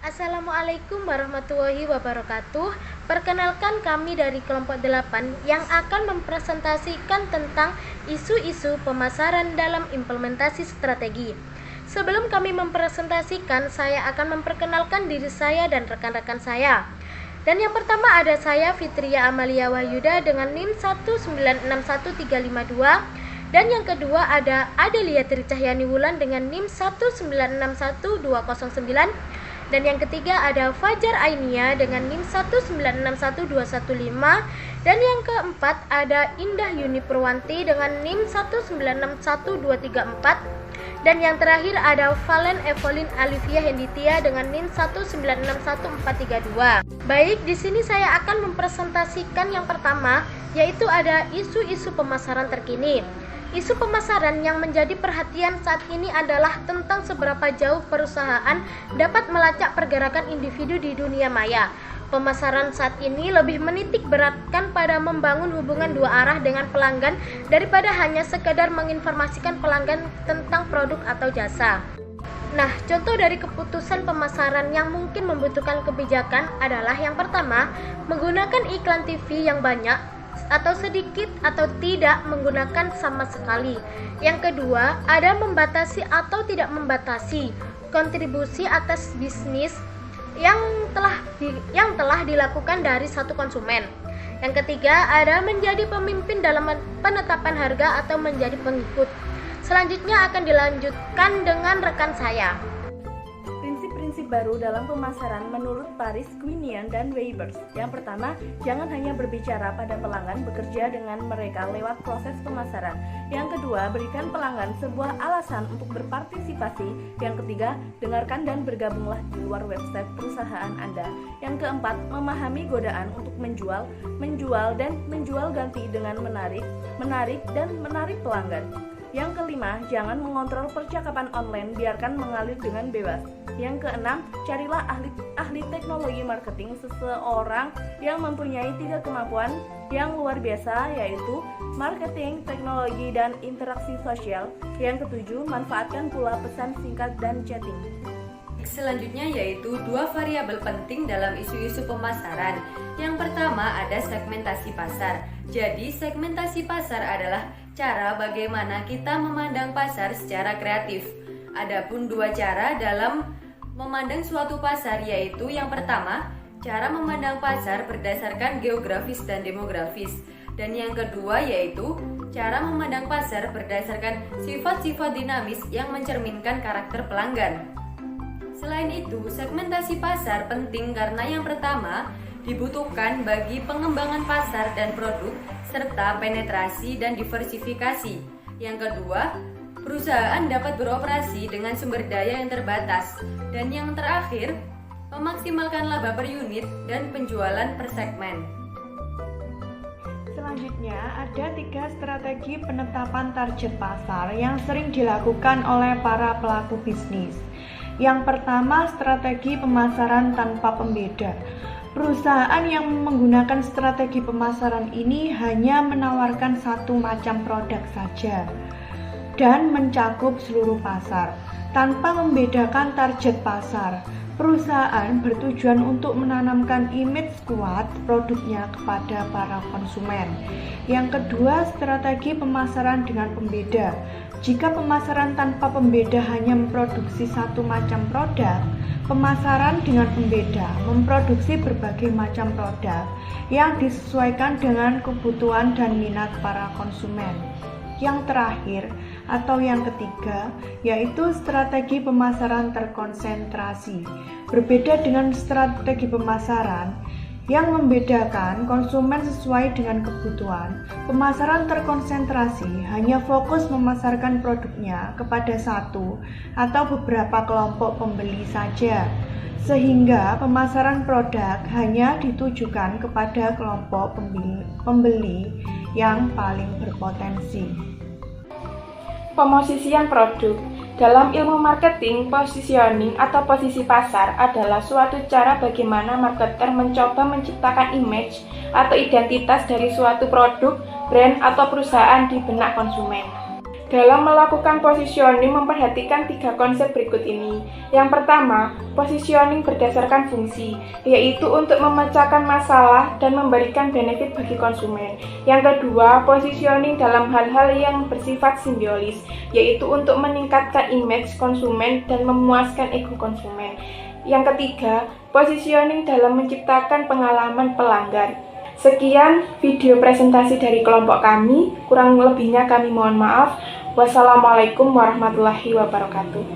Assalamualaikum warahmatullahi wabarakatuh. Perkenalkan kami dari kelompok 8 yang akan mempresentasikan tentang isu-isu pemasaran dalam implementasi strategi. Sebelum kami mempresentasikan, saya akan memperkenalkan diri saya dan rekan-rekan saya. Dan yang pertama ada saya Fitria Amalia Wahyuda dengan NIM 1961352. Dan yang kedua ada Adelia Tricahyani Wulan dengan NIM 1961209. Dan yang ketiga ada Fajar Ainia dengan NIM 1961215. Dan yang keempat ada Indah Yuni Purwanti dengan NIM 1961234. Dan yang terakhir ada Valen Evelyn Alivia Henditia dengan NIM 1961432. Baik, di sini saya akan mempresentasikan yang pertama, yaitu ada isu-isu pemasaran terkini. Isu pemasaran yang menjadi perhatian saat ini adalah tentang seberapa jauh perusahaan dapat melacak pergerakan individu di dunia maya. Pemasaran saat ini lebih menitik beratkan pada membangun hubungan dua arah dengan pelanggan daripada hanya sekedar menginformasikan pelanggan tentang produk atau jasa. Nah, contoh dari keputusan pemasaran yang mungkin membutuhkan kebijakan adalah yang pertama, menggunakan iklan TV yang banyak atau sedikit atau tidak menggunakan sama sekali. Yang kedua, ada membatasi atau tidak membatasi kontribusi atas bisnis yang telah dilakukan dari satu konsumen. Yang ketiga, ada menjadi pemimpin dalam penetapan harga atau menjadi pengikut. Selanjutnya akan dilanjutkan dengan rekan saya. Prinsip baru dalam pemasaran menurut Paris, Quinian, dan Weibers. Yang pertama, jangan hanya berbicara pada pelanggan, bekerja dengan mereka lewat proses pemasaran. Yang kedua, berikan pelanggan sebuah alasan untuk berpartisipasi. Yang ketiga, dengarkan dan bergabunglah di luar website perusahaan Anda. Yang keempat, memahami godaan untuk menjual dan menjual ganti dengan menarik dan menarik pelanggan. Yang kelima, jangan mengontrol percakapan online, biarkan mengalir dengan bebas. Yang keenam, carilah ahli teknologi marketing, seseorang yang mempunyai 3 kemampuan yang luar biasa, yaitu marketing, teknologi, dan interaksi sosial. Yang ketujuh, manfaatkan pula pesan singkat dan chatting. Selanjutnya yaitu 2 variabel penting dalam isu-isu pemasaran. Yang pertama ada segmentasi pasar. Jadi segmentasi pasar adalah cara bagaimana kita memandang pasar secara kreatif. Adapun 2 cara dalam memandang suatu pasar, yaitu yang pertama, cara memandang pasar berdasarkan geografis dan demografis. Dan yang kedua yaitu cara memandang pasar berdasarkan sifat-sifat dinamis yang mencerminkan karakter pelanggan. Selain itu, segmentasi pasar penting karena yang pertama, dibutuhkan bagi pengembangan pasar dan produk serta penetrasi dan diversifikasi. Yang kedua, perusahaan dapat beroperasi dengan sumber daya yang terbatas. Dan yang terakhir, memaksimalkan laba per unit dan penjualan per segmen. Selanjutnya, ada 3 strategi penetapan target pasar yang sering dilakukan oleh para pelaku bisnis. Yang pertama, strategi pemasaran tanpa pembeda. Perusahaan yang menggunakan strategi pemasaran ini hanya menawarkan satu macam produk saja dan mencakup seluruh pasar tanpa membedakan target pasar. Perusahaan bertujuan untuk menanamkan image kuat produknya kepada para konsumen. Yang kedua, strategi pemasaran dengan pembeda. Jika pemasaran tanpa pembeda hanya memproduksi satu macam produk, pemasaran dengan pembeda memproduksi berbagai macam produk yang disesuaikan dengan kebutuhan dan minat para konsumen. Yang terakhir atau yang ketiga yaitu strategi pemasaran terkonsentrasi. Berbeda dengan strategi pemasaran yang membedakan konsumen sesuai dengan kebutuhan, pemasaran terkonsentrasi hanya fokus memasarkan produknya kepada satu atau beberapa kelompok pembeli saja, sehingga pemasaran produk hanya ditujukan kepada kelompok pembeli yang paling berpotensi. Pemosisian produk. Dalam ilmu marketing, positioning atau posisi pasar adalah suatu cara bagaimana marketer mencoba menciptakan image atau identitas dari suatu produk, brand, atau perusahaan di benak konsumen. Dalam melakukan positioning memperhatikan 3 konsep berikut ini. Yang pertama, positioning berdasarkan fungsi, yaitu untuk memecahkan masalah dan memberikan benefit bagi konsumen. Yang kedua, positioning dalam hal-hal yang bersifat simbiolis, yaitu untuk meningkatkan image konsumen dan memuaskan ego konsumen. Yang ketiga, positioning dalam menciptakan pengalaman pelanggan. Sekian video presentasi dari kelompok kami, kurang lebihnya kami mohon maaf. Wassalamualaikum warahmatullahi wabarakatuh.